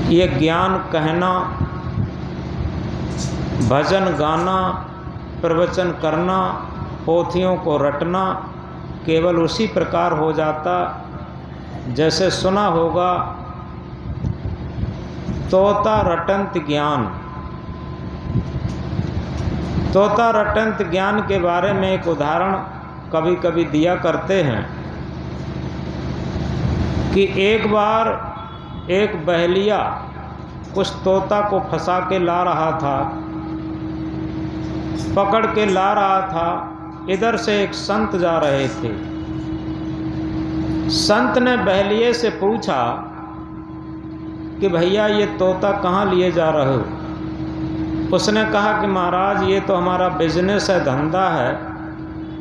ये ज्ञान कहना, भजन गाना, प्रवचन करना, पोथियों को रटना केवल उसी प्रकार हो जाता जैसे सुना होगा तोता रटंत ज्ञान। तोता रटंत ज्ञान के बारे में एक उदाहरण कभी कभी दिया करते हैं कि एक बार एक बहेलिया उस तोता को फंसा के ला रहा था, पकड़ के ला रहा था। इधर से एक संत जा रहे थे। संत ने बहेलिए से पूछा कि भैया ये तोता कहाँ लिए जा रहे हो? उसने कहा कि महाराज ये तो हमारा बिजनेस है, धंधा है,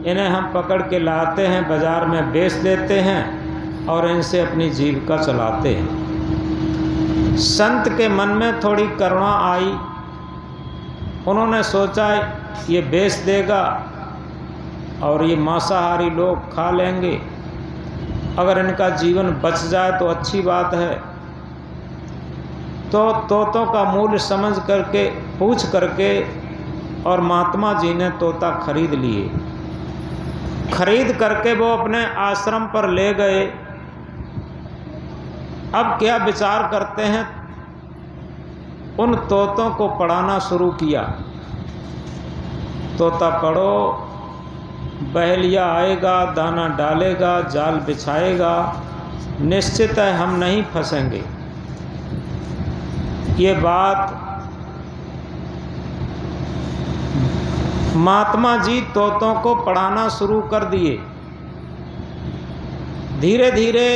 इन्हें हम पकड़ के लाते हैं, बाज़ार में बेच देते हैं और इनसे अपनी जीविका चलाते हैं। संत के मन में थोड़ी करुणा आई। उन्होंने सोचा ये बेच देगा और ये मांसाहारी लोग खा लेंगे, अगर इनका जीवन बच जाए तो अच्छी बात है। तो तोतों का मूल्य समझ करके, पूछ करके और महात्मा जी ने तोता खरीद लिए। खरीद करके वो अपने आश्रम पर ले गए। अब क्या विचार करते हैं, उन तोतों को पढ़ाना शुरू किया। तोता पढ़ो, बहेलिया आएगा, दाना डालेगा, जाल बिछाएगा, निश्चित है हम नहीं फंसेंगे। ये बात महात्मा जी तोतों को पढ़ाना शुरू कर दिए। धीरे धीरे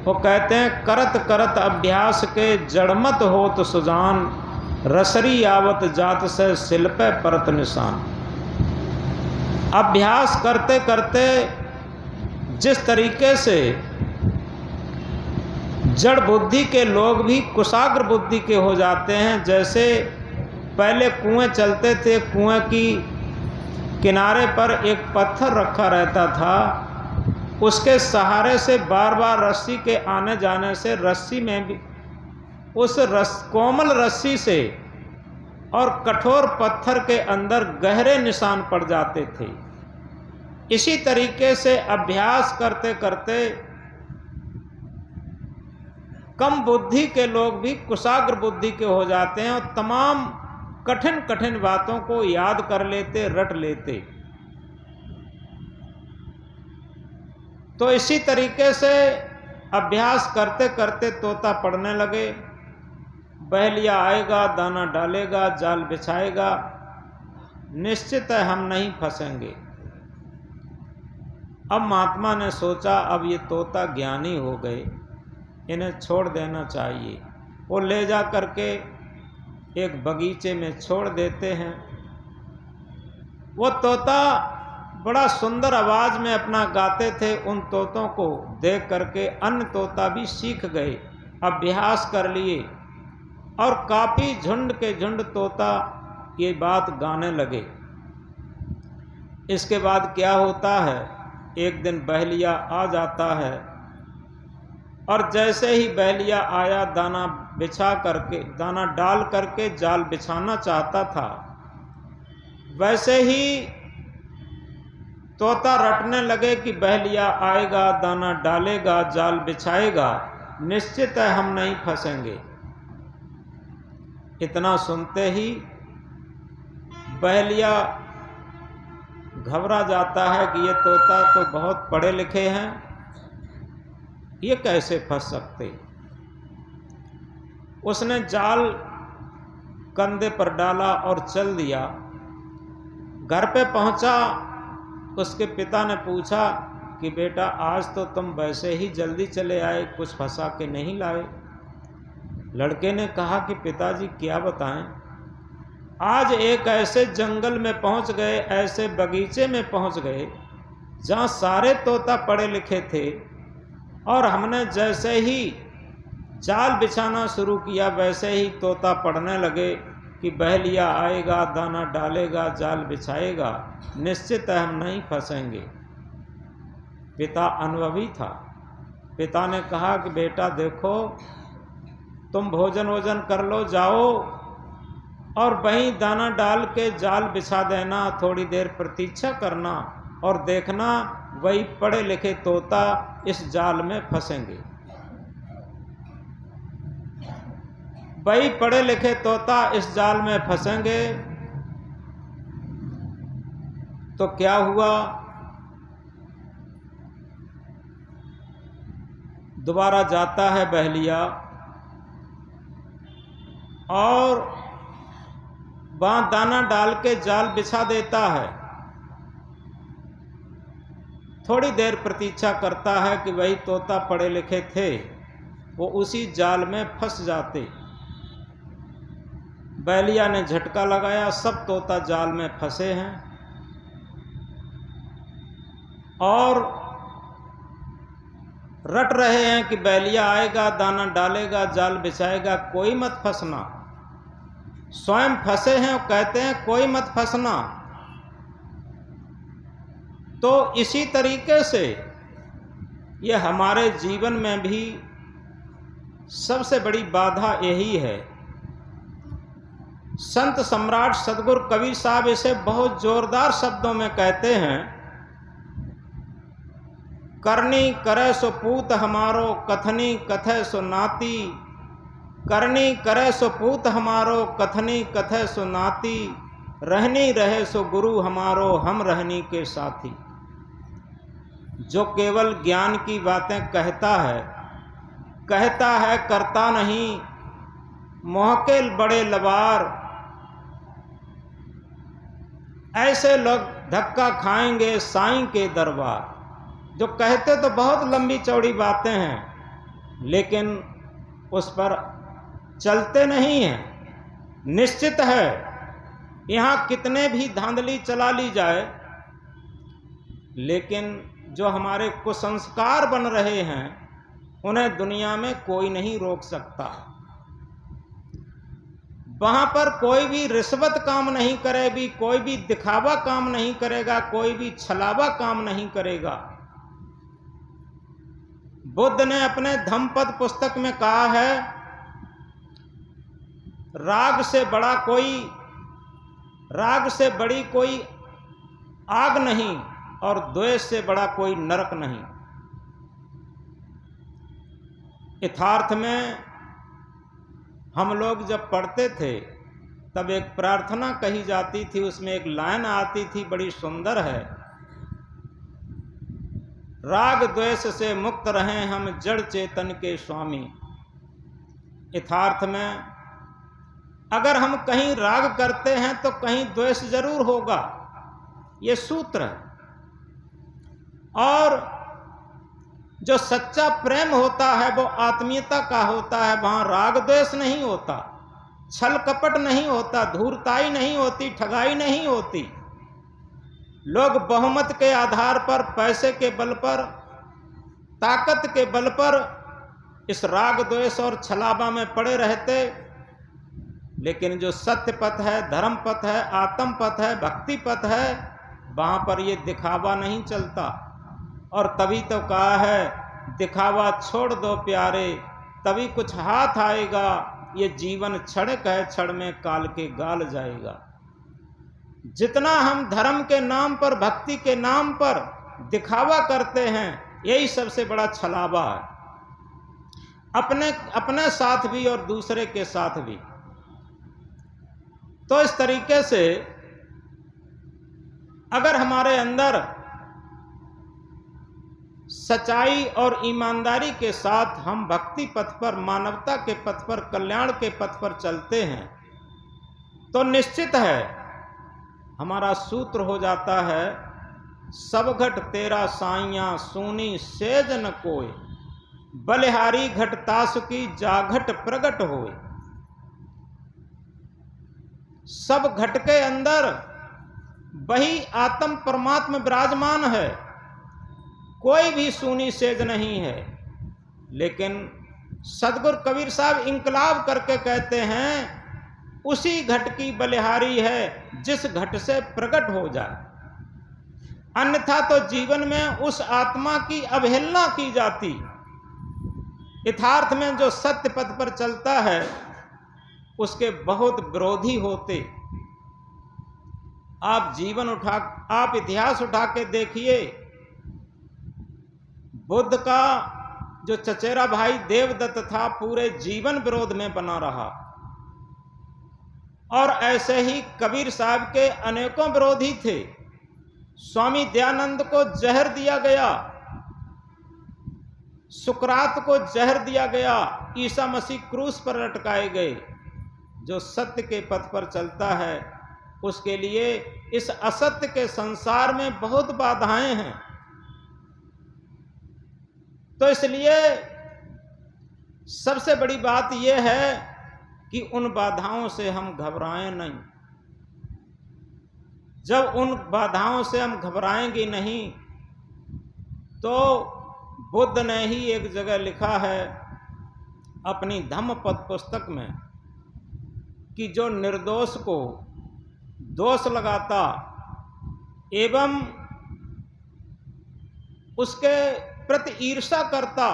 वो कहते हैं करत करत अभ्यास के जड़मत होत सुजान, रसरी आवत जात से शिल्पे परत निशान। अभ्यास करते करते जिस तरीके से जड़ बुद्धि के लोग भी कुशाग्र बुद्धि के हो जाते हैं, जैसे पहले कुएं चलते थे, कुएं की किनारे पर एक पत्थर रखा रहता था, उसके सहारे से बार बार रस्सी के आने जाने से रस्सी में भी उस कोमल रस्सी से और कठोर पत्थर के अंदर गहरे निशान पड़ जाते थे। इसी तरीके से अभ्यास करते करते कम बुद्धि के लोग भी कुशाग्र बुद्धि के हो जाते हैं और तमाम कठिन कठिन बातों को याद कर लेते, रट लेते। तो इसी तरीके से अभ्यास करते करते तोता पढ़ने लगे। बहेलिया आएगा, दाना डालेगा, जाल बिछाएगा, निश्चित है हम नहीं फंसेंगे। अब महात्मा ने सोचा अब ये तोता ज्ञानी हो गए, इन्हें छोड़ देना चाहिए। वो ले जा करके एक बगीचे में छोड़ देते हैं। वो तोता बड़ा सुंदर आवाज़ में अपना गाते थे। उन तोतों को देख करके अन्य तोता भी सीख गए, अभ्यास कर लिए और काफ़ी झुंड के झुंड तोता ये बात गाने लगे। इसके बाद क्या होता है, एक दिन बहेलिया आ जाता है और जैसे ही बहेलिया आया, दाना बिछा करके, दाना डाल करके जाल बिछाना चाहता था, वैसे ही तोता रटने लगे कि बहेलिया आएगा, दाना डालेगा, जाल बिछाएगा, निश्चित है हम नहीं फंसेंगे। इतना सुनते ही बहेलिया घबरा जाता है कि ये तोता तो बहुत पढ़े लिखे हैं, ये कैसे फंस सकते। उसने जाल कंधे पर डाला और चल दिया। घर पे पहुंचा, उसके पिता ने पूछा कि बेटा आज तो तुम वैसे ही जल्दी चले आए, कुछ फंसा के नहीं लाए। लड़के ने कहा कि पिताजी क्या बताएं, आज एक ऐसे जंगल में पहुंच गए, ऐसे बगीचे में पहुंच गए जहां सारे तोता पढ़े लिखे थे, और हमने जैसे ही जाल बिछाना शुरू किया वैसे ही तोता पढ़ने लगे कि बहेलिया आएगा, दाना डालेगा, जाल बिछाएगा, निश्चित है हम नहीं फंसेंगे। पिता अनुभवी था। पिता ने कहा कि बेटा देखो, तुम भोजन वोजन कर लो, जाओ और वहीं दाना डाल के जाल बिछा देना, थोड़ी देर प्रतीक्षा करना और देखना वही पढ़े लिखे तोता इस जाल में फंसेंगे। वही पढ़े लिखे तोता इस जाल में फंसेंगे। तो क्या हुआ, दोबारा जाता है बहेलिया और वहां दाना डाल के जाल बिछा देता है। थोड़ी देर प्रतीक्षा करता है कि वही तोता पढ़े लिखे थे वो उसी जाल में फंस जाते। बहेलिया ने झटका लगाया, सब तोता जाल में फंसे हैं और रट रहे हैं कि बहेलिया आएगा, दाना डालेगा, जाल बिछाएगा, कोई मत फंसना। स्वयं फंसे हैं और कहते हैं कोई मत फंसना। तो इसी तरीके से ये हमारे जीवन में भी सबसे बड़ी बाधा यही है। संत सम्राट सदगुरु कबीर साहब इसे बहुत जोरदार शब्दों में कहते हैं, करनी करे सो पूत हमारो, कथनी कथे सो नाती। करनी करे सो पूत हमारो, कथनी कथे सो नाती। रहनी रहे सो गुरु हमारो, हम रहनी के साथी। जो केवल ज्ञान की बातें कहता है करता नहीं, मोह के बड़े लबार, ऐसे लोग धक्का खाएंगे साईं के दरबार। जो कहते तो बहुत लंबी चौड़ी बातें हैं लेकिन उस पर चलते नहीं हैं। निश्चित है यहाँ कितने भी धांधली चला ली जाए, लेकिन जो हमारे कुसंस्कार बन रहे हैं उन्हें दुनिया में कोई नहीं रोक सकता। वहां पर कोई भी रिश्वत काम नहीं करेगी, कोई भी दिखावा काम नहीं करेगा, कोई भी छलावा काम नहीं करेगा। बुद्ध ने अपने धम्मपद पुस्तक में कहा है, राग से बड़ी कोई आग नहीं और द्वेष से बड़ा कोई नरक नहीं। यथार्थ में हम लोग जब पढ़ते थे तब एक प्रार्थना कही जाती थी, उसमें एक लाइन आती थी, बड़ी सुंदर है, राग द्वेष से मुक्त रहें हम जड़ चेतन के स्वामी। यथार्थ में अगर हम कहीं राग करते हैं तो कहीं द्वेष जरूर होगा, ये सूत्र है। और जो सच्चा प्रेम होता है वो आत्मीयता का होता है, वहां राग द्वेष नहीं होता, छल कपट नहीं होता, धूर्ताई नहीं होती, ठगाई नहीं होती। लोग बहुमत के आधार पर, पैसे के बल पर, ताकत के बल पर इस राग द्वेष और छलावा में पड़े रहते। लेकिन जो सत्य पथ है, धर्म पथ है, आत्म पथ है, भक्ति पथ है, वहां पर ये दिखावा नहीं चलता। और तभी तो कहा है, दिखावा छोड़ दो प्यारे, तभी कुछ हाथ आएगा। ये जीवन क्षणिक है, क्षण में काल के गाल जाएगा। जितना हम धर्म के नाम पर, भक्ति के नाम पर दिखावा करते हैं, यही सबसे बड़ा छलावा है, अपने साथ भी और दूसरे के साथ भी। तो इस तरीके से अगर हमारे अंदर सच्चाई और ईमानदारी के साथ हम भक्ति पथ पर, मानवता के पथ पर, कल्याण के पथ पर चलते हैं, तो निश्चित है हमारा सूत्र हो जाता है, सब घट तेरा साइयां सूनी सेज न कोय, बलिहारी घट तासुकी जाघट प्रगट होए। सब घट के अंदर वही आत्म परमात्मा विराजमान है, कोई भी सूनी सेज नहीं है। लेकिन सदगुरु कबीर साहब इंकलाब करके कहते हैं, उसी घट की बलिहारी है जिस घट से प्रकट हो जाए। अन्यथा तो जीवन में उस आत्मा की अवहेलना की जाती। यथार्थ में जो सत्य पथ पर चलता है उसके बहुत विरोधी होते। आप इतिहास उठा के देखिए, बुद्ध का जो चचेरा भाई देवदत्त था पूरे जीवन विरोध में बना रहा, और ऐसे ही कबीर साहब के अनेकों विरोधी थे। स्वामी दयानंद को जहर दिया गया, सुकरात को जहर दिया गया, ईसा मसीह क्रूस पर लटकाए गए। जो सत्य के पथ पर चलता है उसके लिए इस असत्य के संसार में बहुत बाधाएं हैं। तो इसलिए सबसे बड़ी बात यह है कि उन बाधाओं से हम घबराएं नहीं। जब उन बाधाओं से हम घबराएंगे नहीं तो बुद्ध ने ही एक जगह लिखा है अपनी धम्मपद पुस्तक में कि जो निर्दोष को दोष लगाता एवं उसके प्रति ईर्ष्या करता,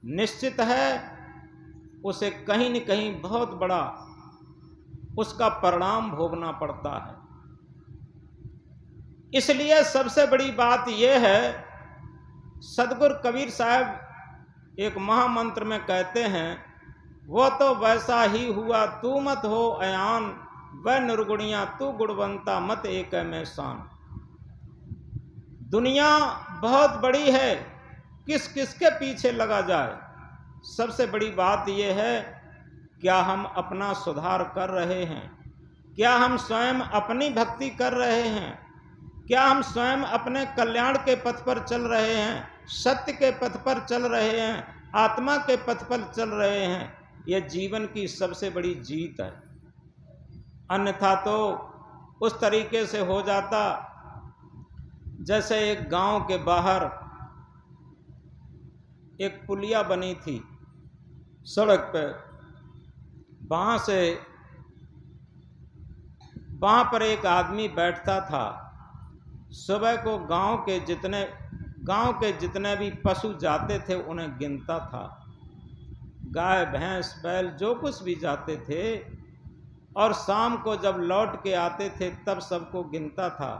निश्चित है उसे कहीं न कहीं बहुत बड़ा उसका परिणाम भोगना पड़ता है। इसलिए सबसे बड़ी बात यह है, सदगुरु कबीर साहब एक महामंत्र में कहते हैं, वो तो वैसा ही हुआ तू मत हो अयान, वह निर्गुणिया तू गुणवंता मत एक में शान। दुनिया बहुत बड़ी है, किस किस के पीछे लगा जाए। सबसे बड़ी बात यह है, क्या हम अपना सुधार कर रहे हैं? क्या हम स्वयं अपनी भक्ति कर रहे हैं? क्या हम स्वयं अपने कल्याण के पथ पर चल रहे हैं? सत्य के पथ पर चल रहे हैं? आत्मा के पथ पर चल रहे हैं? यह जीवन की सबसे बड़ी जीत है। अन्यथा तो उस तरीके से हो जाता जैसे एक गांव के बाहर एक पुलिया बनी थी सड़क पे, वहां पर एक आदमी बैठता था। सुबह को गांव के जितने भी पशु जाते थे उन्हें गिनता था, गाय भैंस बैल जो कुछ भी जाते थे, और शाम को जब लौट के आते थे तब सबको गिनता था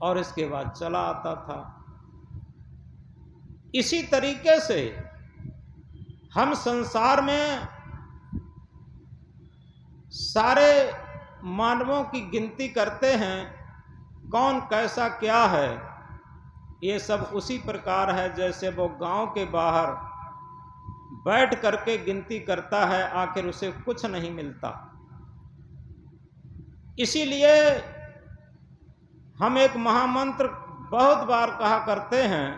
और इसके बाद चला आता था। इसी तरीके से हम संसार में सारे मानवों की गिनती करते हैं, कौन कैसा क्या है। ये सब उसी प्रकार है जैसे वो गांव के बाहर बैठ करके गिनती करता है, आखिर उसे कुछ नहीं मिलता। इसीलिए हम एक महामंत्र बहुत बार कहा करते हैं,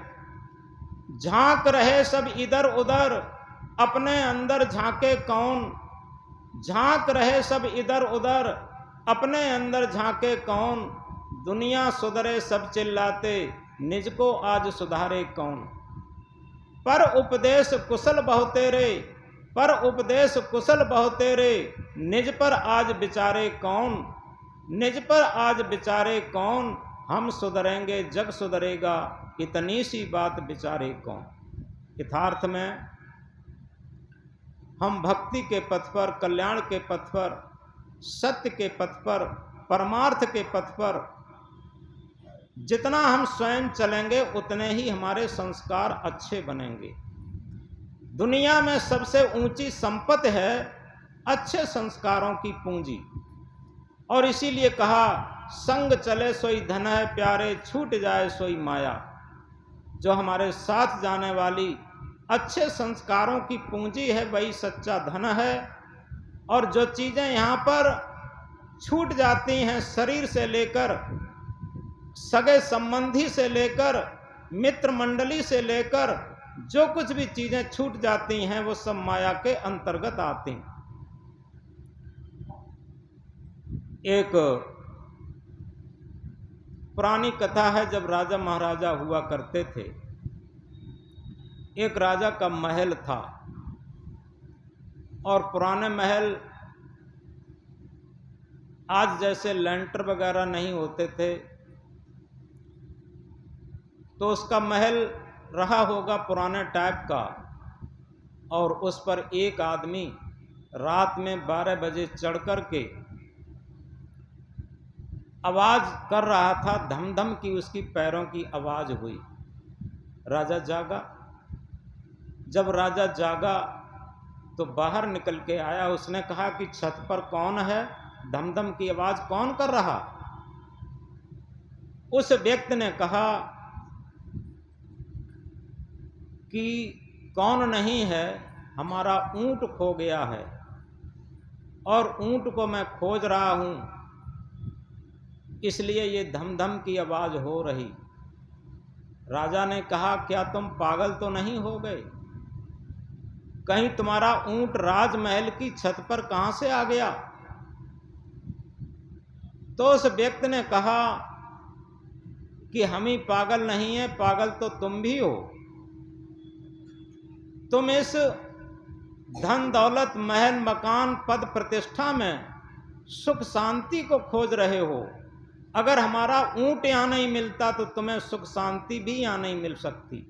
झांक रहे सब इधर उधर अपने अंदर झांके कौन, झांक रहे सब इधर उधर अपने अंदर झांके कौन, दुनिया सुधरे सब चिल्लाते निज को आज सुधारे कौन। पर उपदेश कुशल बहु तेरे, पर उपदेश कुशल बहु तेरे, निज पर आज विचारे कौन, निज पर आज विचारे कौन। हम सुधरेंगे जग सुधरेगा, इतनी सी बात विचारे कौन। यथार्थ में हम भक्ति के पथ पर, कल्याण के पथ पर, सत्य के पथ पर, परमार्थ के पथ पर जितना हम स्वयं चलेंगे उतने ही हमारे संस्कार अच्छे बनेंगे। दुनिया में सबसे ऊंची संपत्ति है अच्छे संस्कारों की पूंजी। और इसीलिए कहा, संग चले सोई धन है प्यारे, छूट जाए सोई माया। जो हमारे साथ जाने वाली अच्छे संस्कारों की पूंजी है वही सच्चा धन है। और जो चीज़ें यहाँ पर छूट जाती हैं, शरीर से लेकर, सगे संबंधी से लेकर, मित्र मंडली से लेकर, जो कुछ भी चीजें छूट जाती हैं वो सब माया के अंतर्गत आती हैं। एक पुरानी कथा है, जब राजा महाराजा हुआ करते थे, एक राजा का महल था और पुराने महल आज जैसे लेंटर वगैरह नहीं होते थे, तो उसका महल रहा होगा पुराने टाइप का, और उस पर एक आदमी रात में 12 बजे चढ़ कर के आवाज कर रहा था, धम धम की उसकी पैरों की आवाज हुई। राजा जागा। जब राजा जागा तो बाहर निकल के आया। उसने कहा कि छत पर कौन है, धम धम की आवाज कौन कर रहा? उस व्यक्ति ने कहा कि कौन नहीं है, हमारा ऊंट खो गया है और ऊंट को मैं खोज रहा हूं, इसलिए ये धम धम की आवाज हो रही। राजा ने कहा, क्या तुम पागल तो नहीं हो गए? कहीं तुम्हारा ऊंट राजमहल की छत पर कहां से आ गया? तो उस व्यक्ति ने कहा कि हम ही पागल नहीं है, पागल तो तुम भी हो। तुम इस धन दौलत महल मकान पद प्रतिष्ठा में सुख शांति को खोज रहे हो। अगर हमारा ऊंट यहां नहीं मिलता तो तुम्हें सुख शांति भी यहां नहीं मिल सकती।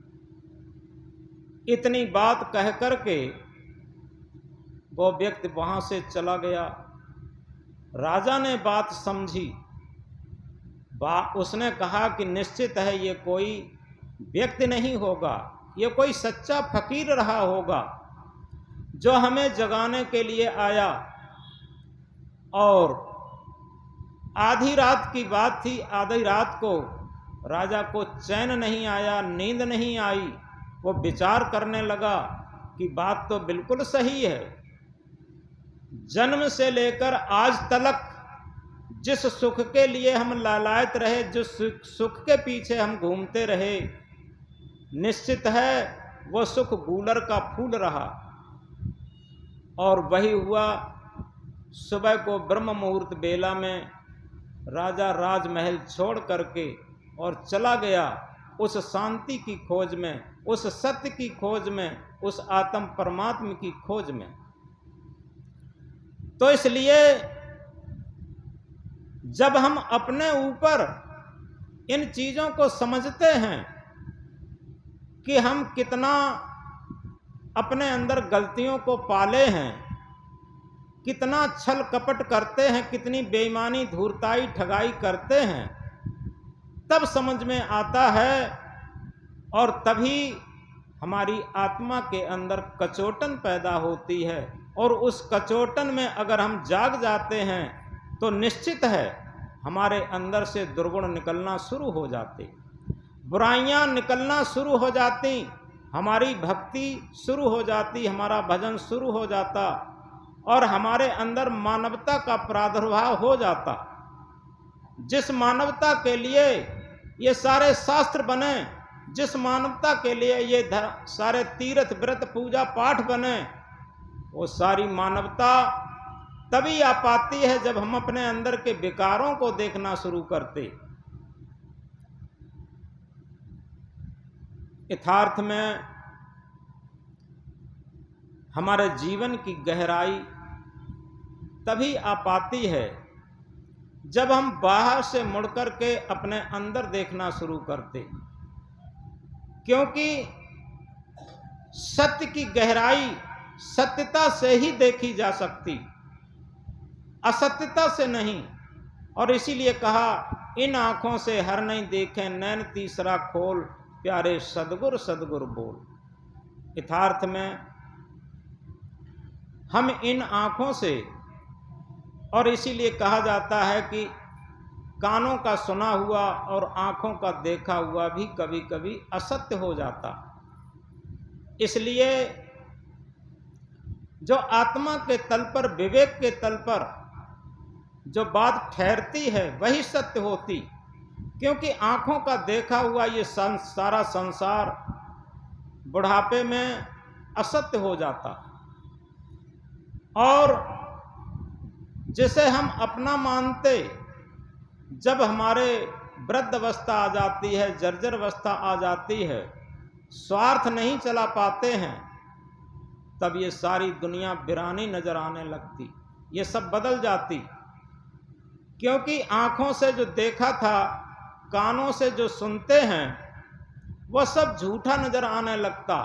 इतनी बात कह करके वो व्यक्ति वहां से चला गया। राजा ने बात समझी। उसने कहा कि निश्चित है ये कोई व्यक्ति नहीं होगा, ये कोई सच्चा फकीर रहा होगा जो हमें जगाने के लिए आया। और आधी रात की बात थी। आधी रात को राजा को चैन नहीं आया, नींद नहीं आई। वो विचार करने लगा कि बात तो बिल्कुल सही है। जन्म से लेकर आज तक जिस सुख के लिए हम लालायित रहे, जिस सुख के पीछे हम घूमते रहे, निश्चित है वो सुख गूलर का फूल रहा। और वही हुआ। सुबह को ब्रह्म मुहूर्त बेला में राजा राजमहल छोड़ करके और चला गया उस शांति की खोज में, उस सत्य की खोज में, उस आत्म परमात्मा की खोज में। तो इसलिए जब हम अपने ऊपर इन चीजों को समझते हैं कि हम कितना अपने अंदर गलतियों को पाले हैं, कितना छल कपट करते हैं, कितनी बेईमानी धूर्ताई ठगाई करते हैं, तब समझ में आता है। और तभी हमारी आत्मा के अंदर कचोटन पैदा होती है। और उस कचोटन में अगर हम जाग जाते हैं तो निश्चित है हमारे अंदर से दुर्गुण निकलना शुरू हो जाते, बुराइयां निकलना शुरू हो जाती, हमारी भक्ति शुरू हो जाती, हमारा भजन शुरू हो जाता और हमारे अंदर मानवता का प्रादुर्भाव हो जाता। जिस मानवता के लिए ये सारे शास्त्र बने, जिस मानवता के लिए ये सारे तीर्थ व्रत पूजा पाठ बने, वो सारी मानवता तभी आ पाती है जब हम अपने अंदर के विकारों को देखना शुरू करते। यथार्थ में हमारे जीवन की गहराई तभी आ पाती है जब हम बाहर से मुड़कर के अपने अंदर देखना शुरू करते। क्योंकि सत्य की गहराई सत्यता से ही देखी जा सकती, असत्यता से नहीं। और इसीलिए कहा, इन आंखों से हर नहीं देखें, नैन तीसरा खोल, प्यारे सदगुर सदगुर बोल। यथार्थ में हम इन आंखों से, और इसीलिए कहा जाता है कि कानों का सुना हुआ और आंखों का देखा हुआ भी कभी कभी असत्य हो जाता। इसलिए जो आत्मा के तल पर, विवेक के तल पर जो बात ठहरती है वही सत्य होती। क्योंकि आंखों का देखा हुआ ये सारा संसार बुढ़ापे में असत्य हो जाता। और जिसे हम अपना मानते, जब हमारे वृद्ध अवस्था आ जाती है, जर्जर अवस्था आ जाती है, स्वार्थ नहीं चला पाते हैं, तब ये सारी दुनिया वीरानी नजर आने लगती, ये सब बदल जाती। क्योंकि आंखों से जो देखा था, कानों से जो सुनते हैं, वह सब झूठा नजर आने लगता।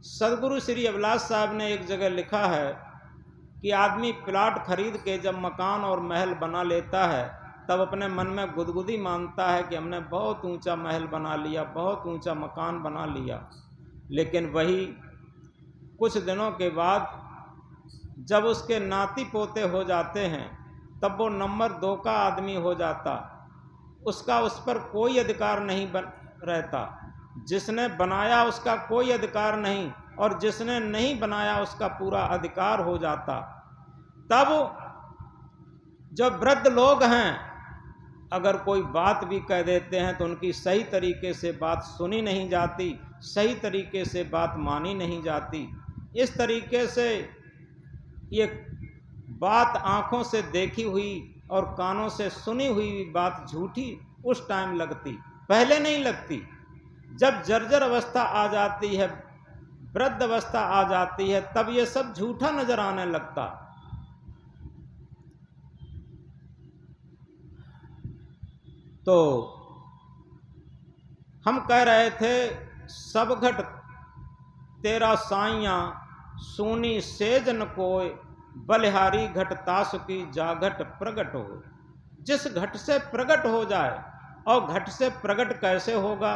सदगुरु श्री अभिलाष साहब ने एक जगह लिखा है कि आदमी प्लाट खरीद के जब मकान और महल बना लेता है तब अपने मन में गुदगुदी मानता है कि हमने बहुत ऊंचा महल बना लिया, बहुत ऊंचा मकान बना लिया। लेकिन वही कुछ दिनों के बाद जब उसके नाती पोते हो जाते हैं तब वो नंबर 2 का आदमी हो जाता। उसका उस पर कोई अधिकार नहीं रहता। जिसने बनाया उसका कोई अधिकार नहीं, और जिसने नहीं बनाया उसका पूरा अधिकार हो जाता। तब जो वृद्ध लोग हैं अगर कोई बात भी कह देते हैं तो उनकी सही तरीके से बात सुनी नहीं जाती, सही तरीके से बात मानी नहीं जाती। इस तरीके से ये बात आंखों से देखी हुई और कानों से सुनी हुई बात झूठी उस टाइम लगती, पहले नहीं लगती। जब जर्जर अवस्था आ जाती है, वृद्ध अवस्था आ जाती है, तब ये सब झूठा नजर आने लगता। तो हम कह रहे थे सब घट तेरा साइया सूनी सेजन कोय, बलिहारी घट तासु की जाघट प्रगट हो। जिस घट से प्रगट हो जाए, और घट से प्रगट कैसे होगा?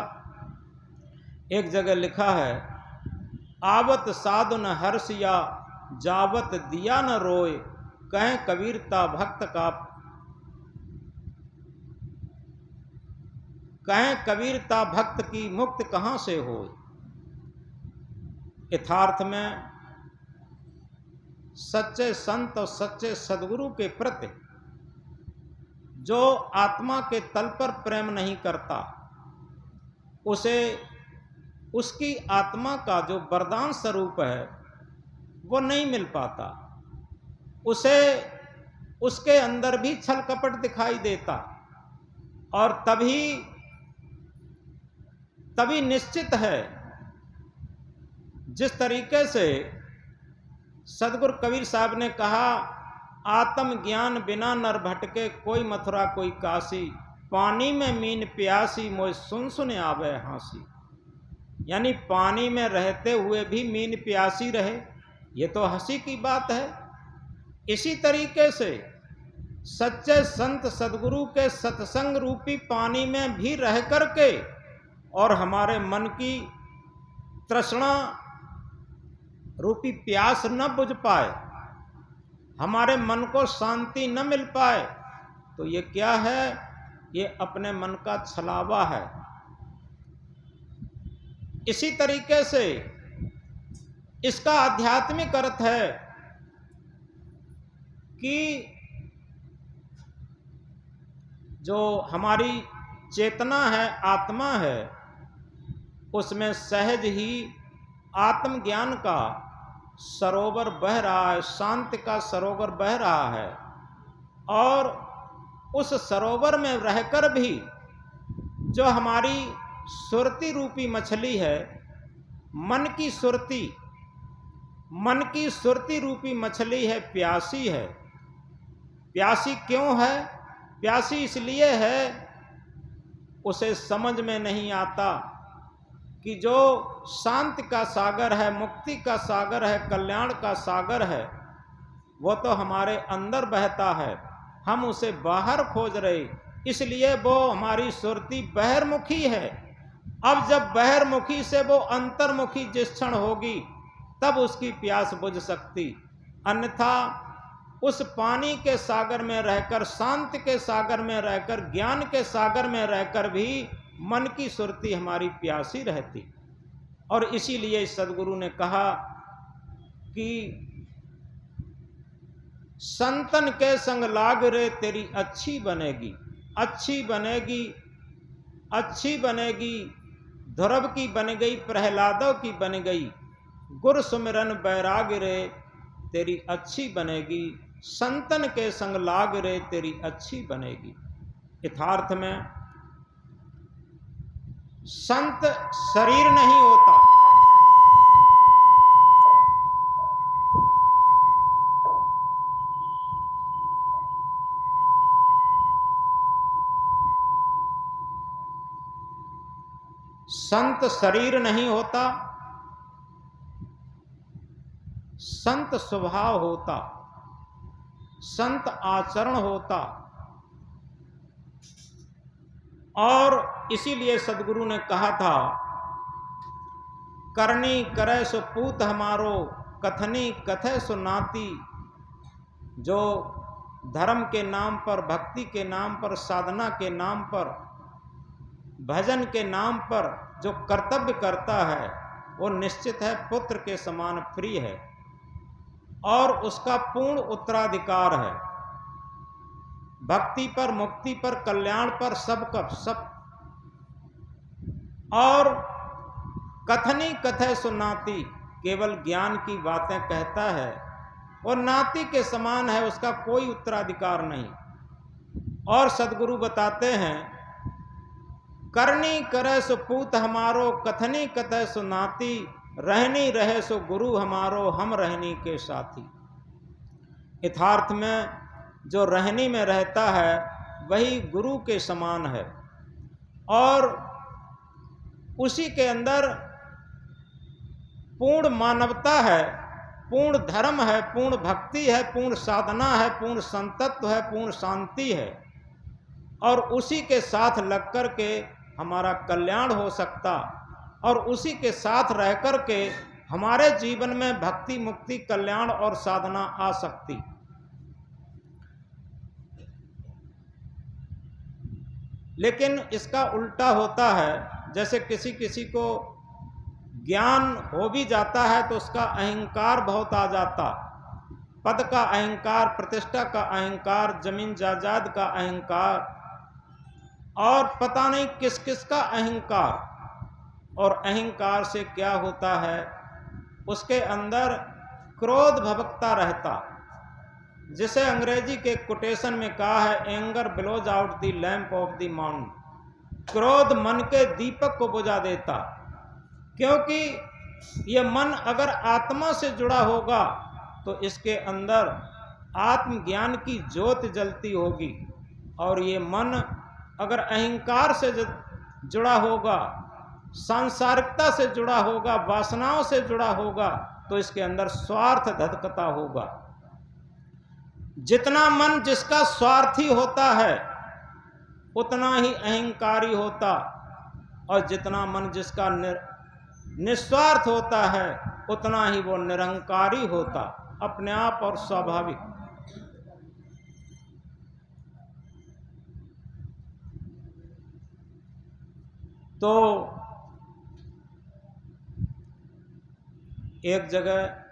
एक जगह लिखा है, आवत साधु न हर्ष या जावत दिया न रोय, कहें कबीरता भक्त का, कहें कबीरता भक्त की मुक्त कहां से हो। यथार्थ में सच्चे संत और सच्चे सदगुरु के प्रति जो आत्मा के तल पर प्रेम नहीं करता, उसे उसकी आत्मा का जो वरदान स्वरूप है वो नहीं मिल पाता। उसे उसके अंदर भी छल कपट दिखाई देता, और तभी निश्चित है जिस तरीके से सदगुरु कबीर साहब ने कहा, आत्म ज्ञान बिना नर भटके, कोई मथुरा कोई काशी, पानी में मीन प्यासी, मोय सुन सुन आवे हांसी। यानी पानी में रहते हुए भी मीन प्यासी रहे, ये तो हंसी की बात है। इसी तरीके से सच्चे संत सदगुरु के सत्संग रूपी पानी में भी रह करके और हमारे मन की तृष्णा रूपी प्यास न बुझ पाए, हमारे मन को शांति न मिल पाए, तो ये क्या है? ये अपने मन का छलावा है। इसी तरीके से इसका आध्यात्मिक अर्थ है कि जो हमारी चेतना है, आत्मा है, उसमें सहज ही आत्मज्ञान का सरोवर बह रहा है, शांति का सरोवर बह रहा है। और उस सरोवर में रहकर भी जो हमारी सुरती रूपी मछली है, मन की सुरती रूपी मछली है, प्यासी है। प्यासी क्यों है? प्यासी इसलिए है, उसे समझ में नहीं आता कि जो शांति का सागर है, मुक्ति का सागर है, कल्याण का सागर है, वो तो हमारे अंदर बहता है, हम उसे बाहर खोज रहे, इसलिए वो हमारी सुरती बहिर्मुखी है। अब जब बहिर्मुखी से वो अंतर्मुखी जिस क्षण होगी तब उसकी प्यास बुझ सकती, अन्यथा उस पानी के सागर में रहकर, शांति के सागर में रहकर, ज्ञान के सागर में रहकर भी मन की सुरती हमारी प्यासी रहती। और इसीलिए सदगुरु ने कहा कि संतन के संग लाग रे, तेरी अच्छी बनेगी, अच्छी बनेगी, अच्छी बनेगी। ध्रुव की बन गई, प्रहलादों की बन गई, गुर सुमिरन बैराग रे, तेरी अच्छी बनेगी। संतन के संग लाग रे, तेरी अच्छी बनेगी। यथार्थ में संत शरीर नहीं होता, संत शरीर नहीं होता, संत स्वभाव होता, संत आचरण होता। और इसीलिए सदगुरु ने कहा था, करनी करे सो पूत हमारो, कथनी कथे सो नाती। जो धर्म के नाम पर, भक्ति के नाम पर, साधना के नाम पर, भजन के नाम पर जो कर्तव्य करता है, वो निश्चित है पुत्र के समान प्रिय है और उसका पूर्ण उत्तराधिकार है। भक्ति पर, मुक्ति पर, कल्याण पर, सब। और कथनी कथे सुनाती, केवल ज्ञान की बातें कहता है, वो नाती के समान है, उसका कोई उत्तराधिकार नहीं। और सदगुरु बताते हैं, करनी करे सो पूत हमारो, कथनी कथे सो नाती। रहनी रहे सो गुरु हमारो, हम रहनी के साथी। यथार्थ में जो रहनी में रहता है वही गुरु के समान है और उसी के अंदर पूर्ण मानवता है, पूर्ण धर्म है, पूर्ण भक्ति है, पूर्ण साधना है, पूर्ण संतत्व है, पूर्ण शांति है। और उसी के साथ लग कर के हमारा कल्याण हो सकता और उसी के साथ रह कर के हमारे जीवन में भक्ति, मुक्ति, कल्याण और साधना आ सकती। लेकिन इसका उल्टा होता है, जैसे किसी को ज्ञान हो भी जाता है तो उसका अहंकार बहुत आ जाता, पद का अहंकार, प्रतिष्ठा का अहंकार, जमीन जायदाद का अहंकार और पता नहीं किस किस का अहंकार। और अहंकार से क्या होता है, उसके अंदर क्रोध भभकता रहता, जिसे अंग्रेजी के कोटेशन में कहा है, anger blows out the lamp of the mount. क्रोध मन के दीपक को बुझा देता, क्योंकि ये मन अगर आत्मा से जुड़ा होगा तो इसके अंदर आत्मज्ञान की ज्योत जलती होगी। और ये मन अगर अहंकार से जुड़ा होगा, सांसारिकता से जुड़ा होगा, वासनाओं से जुड़ा होगा, तो इसके अंदर स्वार्थ धधकता होगा। जितना मन जिसका स्वार्थी होता है उतना ही अहंकारी होता, और जितना मन जिसका निस्वार्थ होता है उतना ही वो निरंकारी होता, अपने आप और स्वाभाविक। तो एक जगह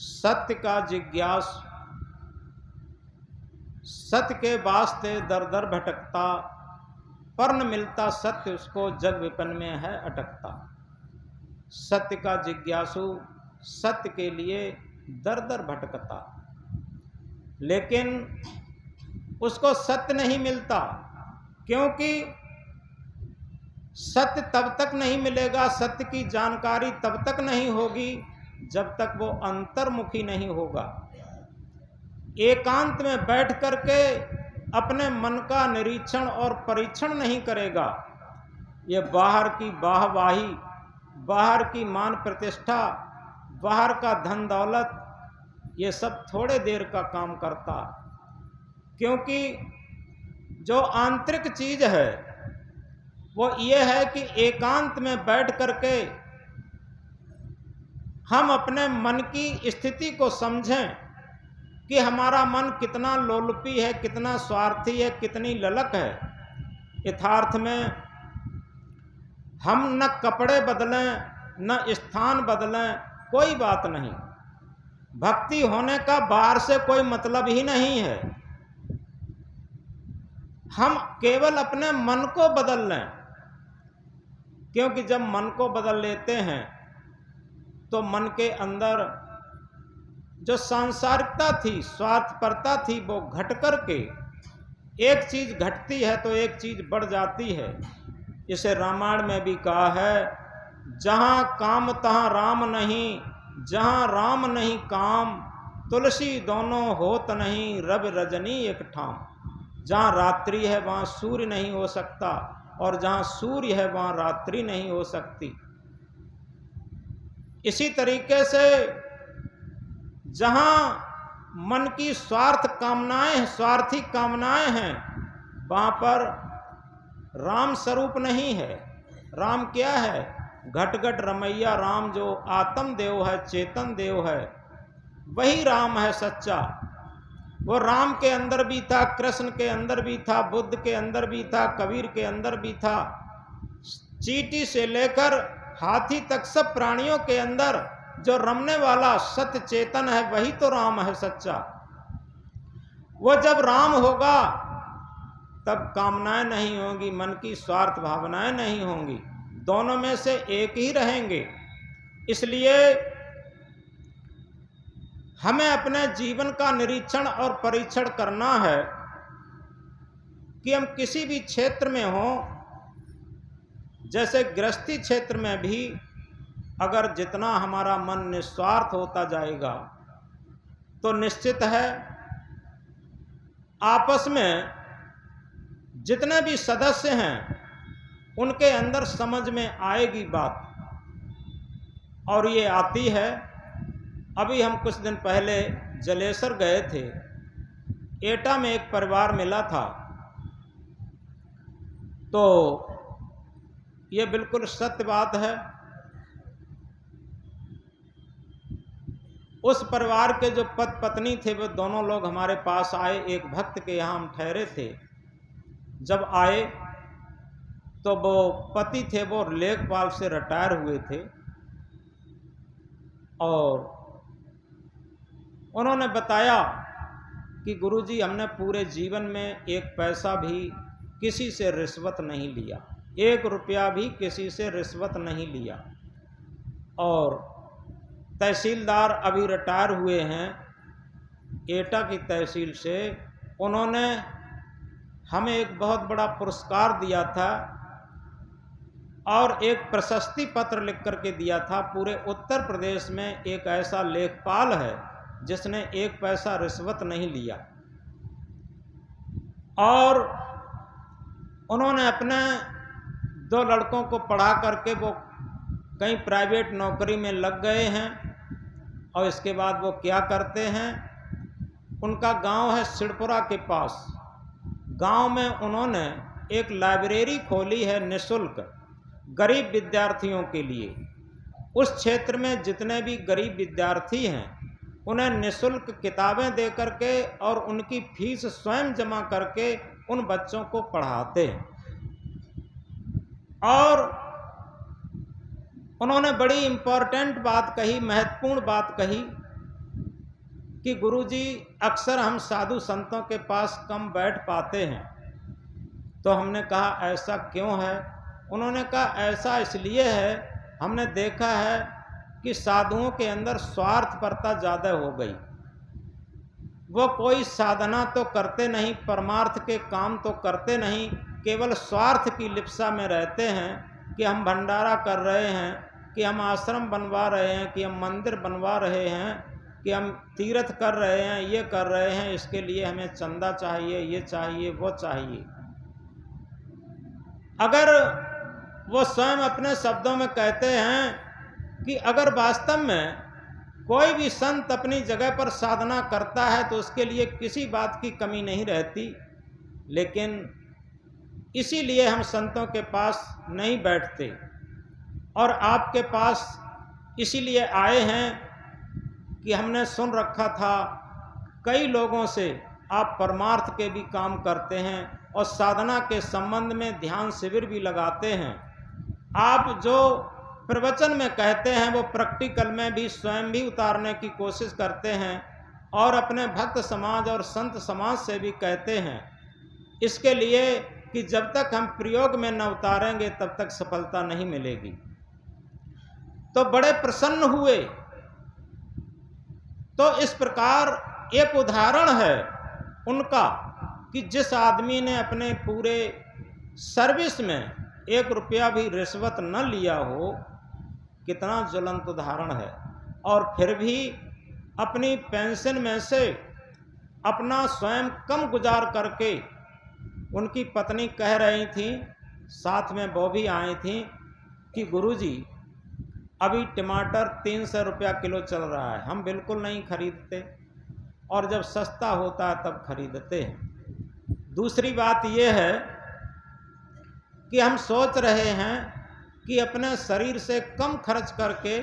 सत्य का जिज्ञास, सत्य के वास्ते दर दर भटकता, पर न मिलता सत्य उसको, जग विपिन में है अटकता। सत्य का जिज्ञासु सत्य के लिए दर दर भटकता, लेकिन उसको सत्य नहीं मिलता, क्योंकि सत्य तब तक नहीं मिलेगा, सत्य की जानकारी तब तक नहीं होगी जब तक वो अंतर्मुखी नहीं होगा। एकांत में बैठ करके अपने मन का निरीक्षण और परीक्षण नहीं करेगा। ये बाहर की वाहवाही, बाहर की मान प्रतिष्ठा, बाहर का धन दौलत, ये सब थोड़े देर का काम करता, क्योंकि जो आंतरिक चीज है वो ये है कि एकांत में बैठ करके हम अपने मन की स्थिति को समझें कि हमारा मन कितना लोलुपी है, कितना स्वार्थी है, कितनी ललक है। यथार्थ में हम न कपड़े बदलें न स्थान बदलें, कोई बात नहीं। भक्ति होने का बाहर से कोई मतलब ही नहीं है। हम केवल अपने मन को बदल लें, क्योंकि जब मन को बदल लेते हैं तो मन के अंदर जो सांसारिकता थी, स्वार्थपरता थी, वो घट करके एक चीज घटती है तो एक चीज बढ़ जाती है। इसे रामायण में भी कहा है, जहां काम तहां राम नहीं, जहां राम नहीं काम, तुलसी दोनों होत नहीं, रवि रजनी एक ठाम। जहां रात्रि है वहां सूर्य नहीं हो सकता, और जहां सूर्य है वहां रात्रि नहीं हो सकती। इसी तरीके से जहां मन की स्वार्थी कामनाएं हैं, वहां पर राम स्वरूप नहीं है। राम क्या है? घट घट रमैया राम, जो आत्म देव है, चेतन देव है, वही राम है सच्चा। वो राम के अंदर भी था, कृष्ण के अंदर भी था, बुद्ध के अंदर भी था, कबीर के अंदर भी था। चींटी से लेकर हाथी तक सब प्राणियों के अंदर जो रमने वाला सत्य चेतन है, वही तो राम है सच्चा। वो जब राम होगा तब कामनाएं नहीं होंगी, मन की स्वार्थ भावनाएं नहीं होंगी, दोनों में से एक ही रहेंगे। इसलिए हमें अपने जीवन का निरीक्षण और परीक्षण करना है कि हम किसी भी क्षेत्र में हों, जैसे गृहस्थी क्षेत्र में भी अगर जितना हमारा मन निस्वार्थ होता जाएगा तो निश्चित है आपस में जितने भी सदस्य हैं उनके अंदर समझ में आएगी बात, और ये आती है। अभी हम कुछ दिन पहले जलेसर गए थे, एटा में एक परिवार मिला था, तो ये बिल्कुल सत्य बात है। उस परिवार के जो पति पत्नी थे वो दोनों लोग हमारे पास आए। एक भक्त के यहाँ हम ठहरे थे। जब आए तो वो पति थे, वो लेखपाल से रिटायर हुए थे, और उन्होंने बताया कि गुरुजी, हमने पूरे जीवन में एक पैसा भी किसी से रिश्वत नहीं लिया, 1 रुपया भी किसी से रिश्वत नहीं लिया। और तहसीलदार अभी रिटायर हुए हैं एटा की तहसील से, उन्होंने हमें एक बहुत बड़ा पुरस्कार दिया था और एक प्रशस्ति पत्र लिख करके दिया था। पूरे उत्तर प्रदेश में एक ऐसा लेखपाल है जिसने 1 पैसा रिश्वत नहीं लिया। और उन्होंने अपने 2 लड़कों को पढ़ा करके वो कहीं प्राइवेट नौकरी में लग गए हैं। और इसके बाद वो क्या करते हैं, उनका गांव है सिड़पुरा के पास। गांव में उन्होंने एक लाइब्रेरी खोली है निःशुल्क गरीब विद्यार्थियों के लिए। उस क्षेत्र में जितने भी गरीब विद्यार्थी हैं उन्हें निःशुल्क किताबें दे करके और उनकी फीस स्वयं जमा करके उन बच्चों को पढ़ाते हैं। और उन्होंने बड़ी इम्पोर्टेंट बात कही, महत्वपूर्ण बात कही कि गुरुजी, अक्सर हम साधु संतों के पास कम बैठ पाते हैं। तो हमने कहा ऐसा क्यों है? उन्होंने कहा ऐसा इसलिए है, हमने देखा है कि साधुओं के अंदर स्वार्थपरता ज़्यादा हो गई। वो कोई साधना तो करते नहीं, परमार्थ के काम तो करते नहीं, केवल स्वार्थ की लिप्सा में रहते हैं कि हम भंडारा कर रहे हैं, कि हम आश्रम बनवा रहे हैं, कि हम मंदिर बनवा रहे हैं, कि हम तीर्थ कर रहे हैं, ये कर रहे हैं, इसके लिए हमें चंदा चाहिए, ये चाहिए, वो चाहिए। अगर वो स्वयं अपने शब्दों में कहते हैं कि अगर वास्तव में कोई भी संत अपनी जगह पर साधना करता है तो उसके लिए किसी बात की कमी नहीं रहती, लेकिन इसीलिए हम संतों के पास नहीं बैठते और आपके पास इसीलिए आए हैं कि हमने सुन रखा था कई लोगों से आप परमार्थ के भी काम करते हैं और साधना के संबंध में ध्यान शिविर भी लगाते हैं। आप जो प्रवचन में कहते हैं वो प्रैक्टिकल में भी स्वयं भी उतारने की कोशिश करते हैं और अपने भक्त समाज और संत समाज से भी कहते हैं, इसके लिए कि जब तक हम प्रयोग में न उतारेंगे तब तक सफलता नहीं मिलेगी। तो बड़े प्रसन्न हुए। तो इस प्रकार एक उदाहरण है उनका कि जिस आदमी ने अपने पूरे सर्विस में 1 रुपया भी रिश्वत न लिया हो, कितना ज्वलंत उदाहरण है। और फिर भी अपनी पेंशन में से अपना स्वयं कम गुजार करके, उनकी पत्नी कह रही थी, साथ में वो भी आई थी कि गुरुजी अभी टमाटर 300 रुपया किलो चल रहा है, हम बिल्कुल नहीं खरीदते, और जब सस्ता होता है तब खरीदते हैं। दूसरी बात यह है कि हम सोच रहे हैं कि अपने शरीर से कम खर्च करके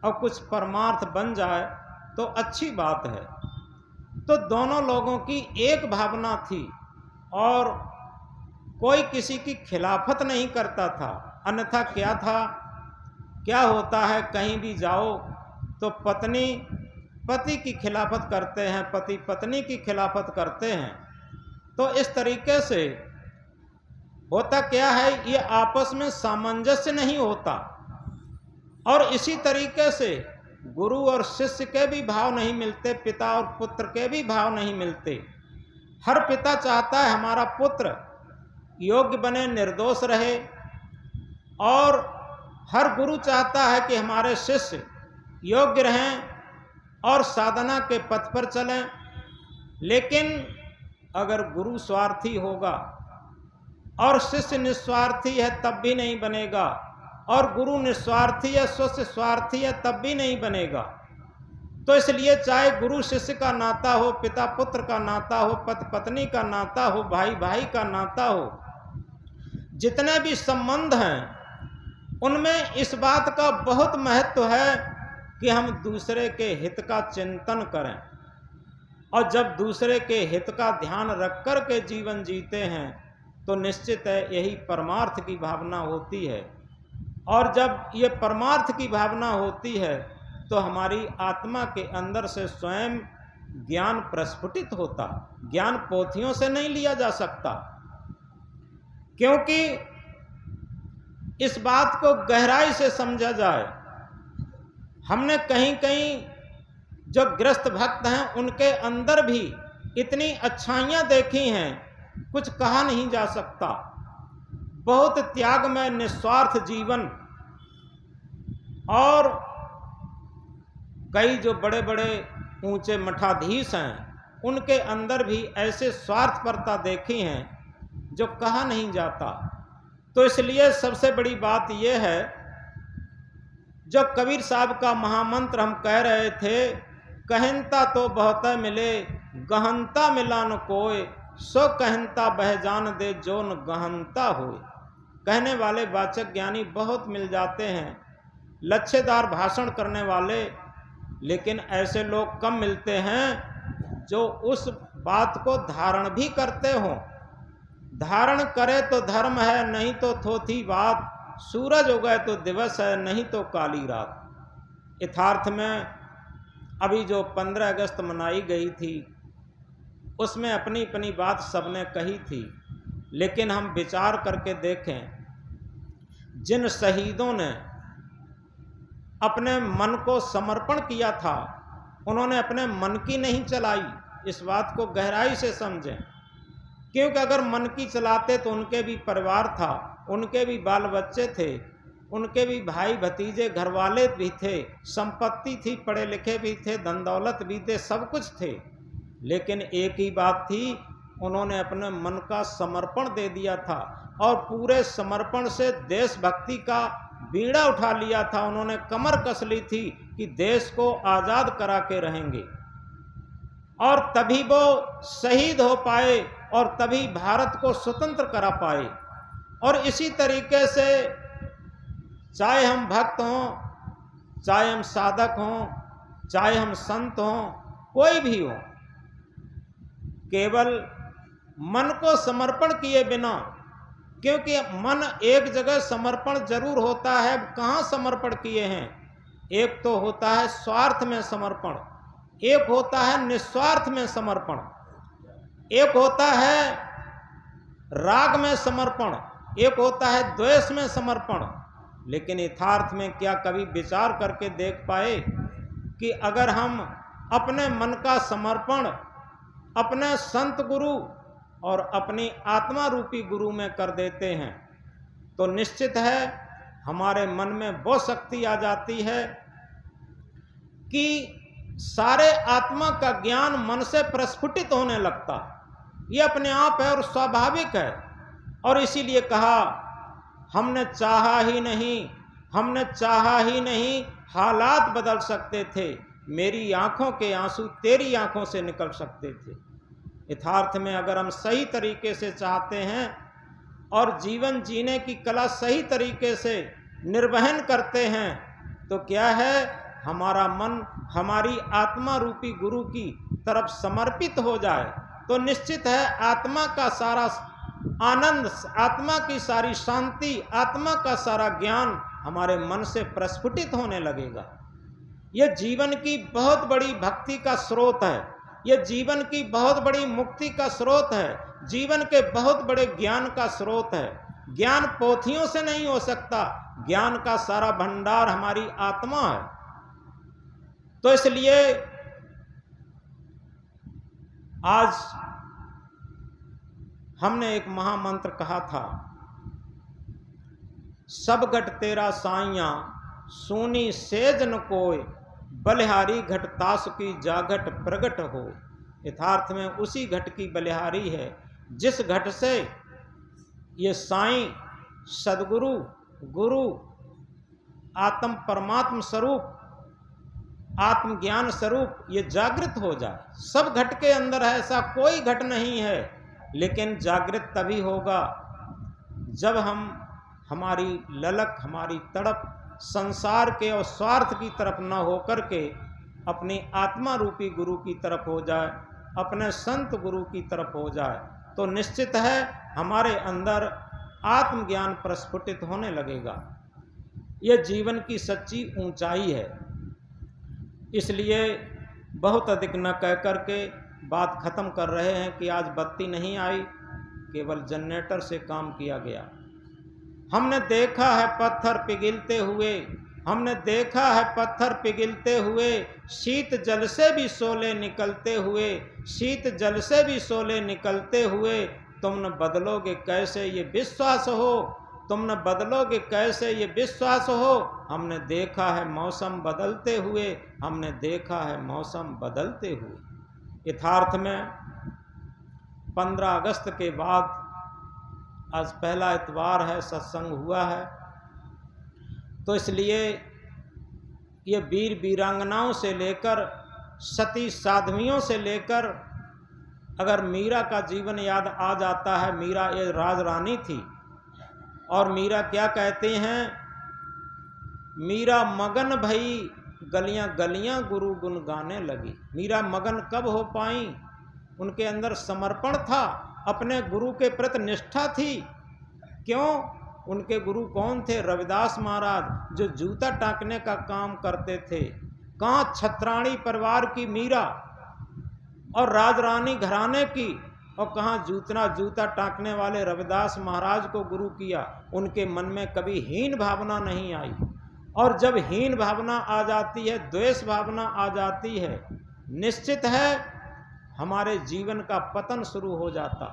और कुछ परमार्थ बन जाए तो अच्छी बात है। तो दोनों लोगों की एक भावना थी और कोई किसी की खिलाफत नहीं करता था। अन्यथा क्या होता है, कहीं भी जाओ तो पत्नी पति की खिलाफत करते हैं, पति पत्नी की खिलाफत करते हैं। तो इस तरीके से होता क्या है, ये आपस में सामंजस्य नहीं होता। और इसी तरीके से गुरु और शिष्य के भी भाव नहीं मिलते, पिता और पुत्र के भी भाव नहीं मिलते। हर पिता चाहता है हमारा पुत्र योग्य बने, निर्दोष रहे, और हर गुरु चाहता है कि हमारे शिष्य योग्य रहें और साधना के पथ पर चलें। लेकिन अगर गुरु स्वार्थी होगा और शिष्य निस्वार्थी है तब भी नहीं बनेगा, और गुरु निस्वार्थी है, शिष्य स्वार्थी है तब भी नहीं बनेगा। तो इसलिए चाहे गुरु शिष्य का नाता हो, पिता पुत्र का नाता हो, पति पत्नी का नाता हो, भाई भाई का नाता हो, जितने भी संबंध हैं उनमें इस बात का बहुत महत्व है कि हम दूसरे के हित का चिंतन करें। और जब दूसरे के हित का ध्यान रख कर के जीवन जीते हैं तो निश्चित है यही परमार्थ की भावना होती है। और जब ये परमार्थ की भावना होती है तो हमारी आत्मा के अंदर से स्वयं ज्ञान प्रस्फुटित होता। ज्ञान पोथियों से नहीं लिया जा सकता, क्योंकि इस बात को गहराई से समझा जाए। हमने कहीं कहीं जो ग्रस्त भक्त हैं उनके अंदर भी इतनी अच्छाइयाँ देखी हैं, कुछ कहा नहीं जा सकता। बहुत त्यागमय निस्वार्थ जीवन, और कई जो बड़े बड़े ऊंचे मठाधीश हैं उनके अंदर भी ऐसे स्वार्थपरता देखी हैं जो कहा नहीं जाता। तो इसलिए सबसे बड़ी बात यह है, जो कबीर साहब का महामंत्र हम कह रहे थे, कहनता तो बहुत मिले गहनता मिला न कोय, सो कहनता बह जान दे जो न गहनता होए। कहने वाले वाचक ज्ञानी बहुत मिल जाते हैं, लच्छेदार भाषण करने वाले, लेकिन ऐसे लोग कम मिलते हैं जो उस बात को धारण भी करते हों। धारण करे तो धर्म है, नहीं तो थोथी बात, सूरज उगए तो दिवस है, नहीं तो काली रात। यथार्थ में अभी जो 15 अगस्त मनाई गई थी उसमें अपनी अपनी बात सबने कही थी, लेकिन हम विचार करके देखें, जिन शहीदों ने अपने मन को समर्पण किया था उन्होंने अपने मन की नहीं चलाई। इस बात को गहराई से समझें, क्योंकि अगर मन की चलाते तो उनके भी परिवार था, उनके भी बाल बच्चे थे, उनके भी भाई भतीजे घरवाले भी थे, संपत्ति थी, पढ़े लिखे भी थे, धन दौलत भी थे, सब कुछ थे। लेकिन एक ही बात थी, उन्होंने अपने मन का समर्पण दे दिया था और पूरे समर्पण से देशभक्ति का बीड़ा उठा लिया था। उन्होंने कमर कस ली थी कि देश को आज़ाद करा के रहेंगे, और तभी वो शहीद हो पाए और तभी भारत को स्वतंत्र करा पाए। और इसी तरीके से चाहे हम भक्त हों, चाहे हम साधक हों, चाहे हम संत हों, कोई भी हो, केवल मन को समर्पण किए बिना, क्योंकि मन एक जगह समर्पण जरूर होता है, कहाँ समर्पण किए हैं, एक तो होता है स्वार्थ में समर्पण, एक होता है निस्वार्थ में समर्पण, एक होता है राग में समर्पण, एक होता है द्वेष में समर्पण। लेकिन यथार्थ में क्या कभी विचार करके देख पाए कि अगर हम अपने मन का समर्पण अपने संत गुरु और अपनी आत्मा रूपी गुरु में कर देते हैं तो निश्चित है हमारे मन में वो शक्ति आ जाती है कि सारे आत्मा का ज्ञान मन से प्रस्फुटित होने लगता। ये अपने आप है और स्वाभाविक है। और इसीलिए कहा हमने चाहा ही नहीं, हालात बदल सकते थे, मेरी आंखों के आंसू तेरी आंखों से निकल सकते थे। यथार्थ में अगर हम सही तरीके से चाहते हैं और जीवन जीने की कला सही तरीके से निर्वहन करते हैं तो क्या है, हमारा मन हमारी आत्मा रूपी गुरु की तरफ समर्पित हो जाए तो निश्चित है आत्मा का सारा आनंद, आत्मा की सारी शांति, आत्मा का सारा ज्ञान हमारे मन से प्रस्फुटित होने लगेगा। यह जीवन की बहुत बड़ी भक्ति का स्रोत है, यह जीवन की बहुत बड़ी मुक्ति का स्रोत है, जीवन के बहुत बड़े ज्ञान का स्रोत है। ज्ञान पोथियों से नहीं हो सकता, ज्ञान का सारा भंडार हमारी आत्मा है। तो इसलिए आज हमने एक महामंत्र कहा था, सब घट तेरा साइया सूनी सेज न कोय, बलिहारी घट तास की जागट प्रगट हो। यथार्थ में उसी घट की बलिहारी है जिस घट से ये साईं सदगुरु गुरु आत्म परमात्म स्वरूप आत्मज्ञान स्वरूप ये जागृत हो जाए। सब घट के अंदर है, ऐसा कोई घट नहीं है, लेकिन जागृत तभी होगा जब हम हमारी ललक, हमारी तड़प संसार के और स्वार्थ की तरफ न होकर के अपनी आत्मा रूपी गुरु की तरफ हो जाए, अपने संत गुरु की तरफ हो जाए तो निश्चित है हमारे अंदर आत्मज्ञान प्रस्फुटित होने लगेगा। यह जीवन की सच्ची ऊंचाई है। इसलिए बहुत अधिक न कह करके बात खत्म कर रहे हैं कि आज बत्ती नहीं आई, केवल जनरेटर से काम किया गया। हमने देखा है पत्थर पिघलते हुए, हमने देखा है पत्थर पिघलते हुए, शीत जल से भी शोले निकलते हुए, शीत जल से भी शोले निकलते हुए। तुम न बदलोगे कैसे ये विश्वास हो, तुम न बदलोगे कैसे ये विश्वास हो। हमने देखा है मौसम बदलते हुए, हमने देखा है मौसम बदलते हुए। यथार्थ में 15 अगस्त के बाद आज पहला इतवार है, सत्संग हुआ है, तो इसलिए ये वीर वीरांगनाओं से लेकर सती साध्वियों से लेकर अगर मीरा का जीवन याद आ जाता है। मीरा ये राजरानी थी और मीरा क्या कहते हैं, मीरा मगन भई गलियां गलियां गुरु गुण गाने लगी। मीरा मगन कब हो पाई, उनके अंदर समर्पण था, अपने गुरु के प्रति निष्ठा थी। क्यों? उनके गुरु कौन थे? रविदास महाराज, जो जूता टाँकने का काम करते थे। कहाँ छत्राणी परिवार की मीरा और राजरानी घराने की, और कहाँ जूता टाँकने वाले रविदास महाराज को गुरु किया। उनके मन में कभी हीन भावना नहीं आई, और जब हीन भावना आ जाती है, द्वेष भावना आ जाती है, निश्चित है हमारे जीवन का पतन शुरू हो जाता।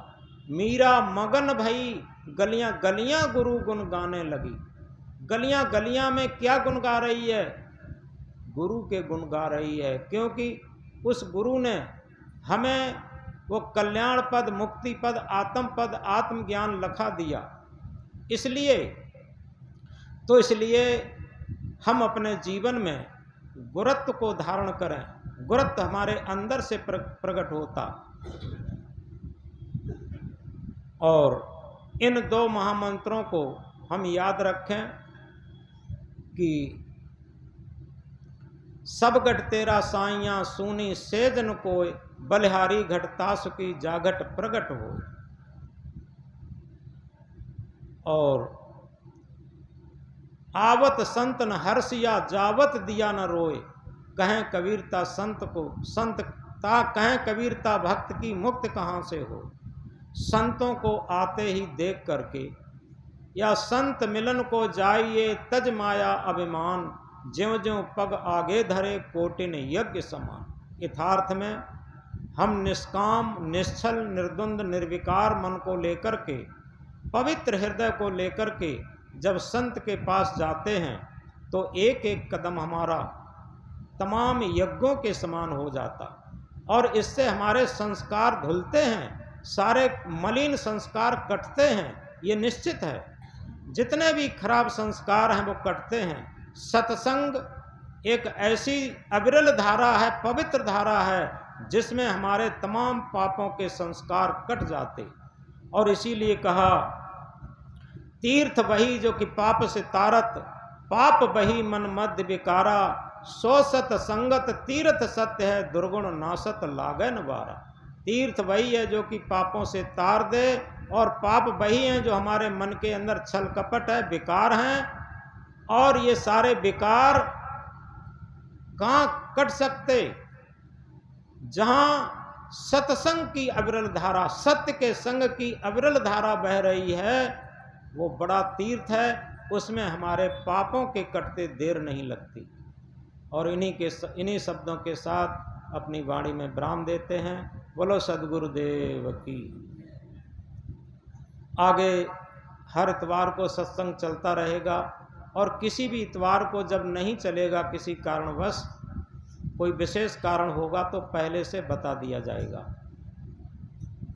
मीरा मगन भई गलियां गलियां गुरु गुण गाने लगी। गलियां गलियां में क्या गुण गा रही है? गुरु के गुण गा रही है, क्योंकि उस गुरु ने हमें वो कल्याण पद, मुक्ति पद, आत्म पद, आत्मज्ञान लखा दिया। इसलिए हम अपने जीवन में गुरुत्व को धारण करें। गुरुत्व हमारे अंदर से प्रकट होता। और इन 2 महामंत्रों को हम याद रखें कि सब घट तेरा साइया सूनी सेजन कोय, बलिहारी घट तास की जागट प्रगट हो। और आवत संत न हर्षिया, जावत दिया न रोए। कहें कबीरता संत को, संत ता कहें कबीरता भक्त की मुक्त कहाँ से हो। संतों को आते ही देख करके, या संत मिलन को जाइए तज माया अभिमान, ज्यों ज्यों पग आगे धरे कोटिन यज्ञ समान। यथार्थ में हम निष्काम, निश्चल, निर्द्वंद, निर्विकार मन को लेकर के, पवित्र हृदय को लेकर के जब संत के पास जाते हैं तो एक एक कदम हमारा तमाम यज्ञों के समान हो जाता, और इससे हमारे संस्कार धुलते हैं, सारे मलिन संस्कार कटते हैं, ये निश्चित है। जितने भी खराब संस्कार हैं वो कटते हैं। सत्संग एक ऐसी अविरल धारा है, पवित्र धारा है, जिसमें हमारे तमाम पापों के संस्कार कट जाते। और इसीलिए कहा तीर्थ वही जो कि पाप से तारत, पाप बही मन मध्य विकारा, सो सत संगत तीर्थ सत्य है, दुर्गुण नासत लागे न बारा। तीर्थ वही है जो कि पापों से तार दे, और पाप वही हैं जो हमारे मन के अंदर छल कपट है, विकार हैं। और ये सारे विकार कहाँ कट सकते? जहाँ सत्संग की अविरल धारा, सत्य के संग की अविरल धारा बह रही है, वो बड़ा तीर्थ है, उसमें हमारे पापों के कटते देर नहीं लगती। और इन्हीं शब्दों के साथ अपनी वाणी में विराम देते हैं। बोलो सद्गुरुदेव की। आगे हर इतवार को सत्संग चलता रहेगा, और किसी भी इतवार को जब नहीं चलेगा, किसी कारणवश कोई विशेष कारण होगा तो पहले से बता दिया जाएगा।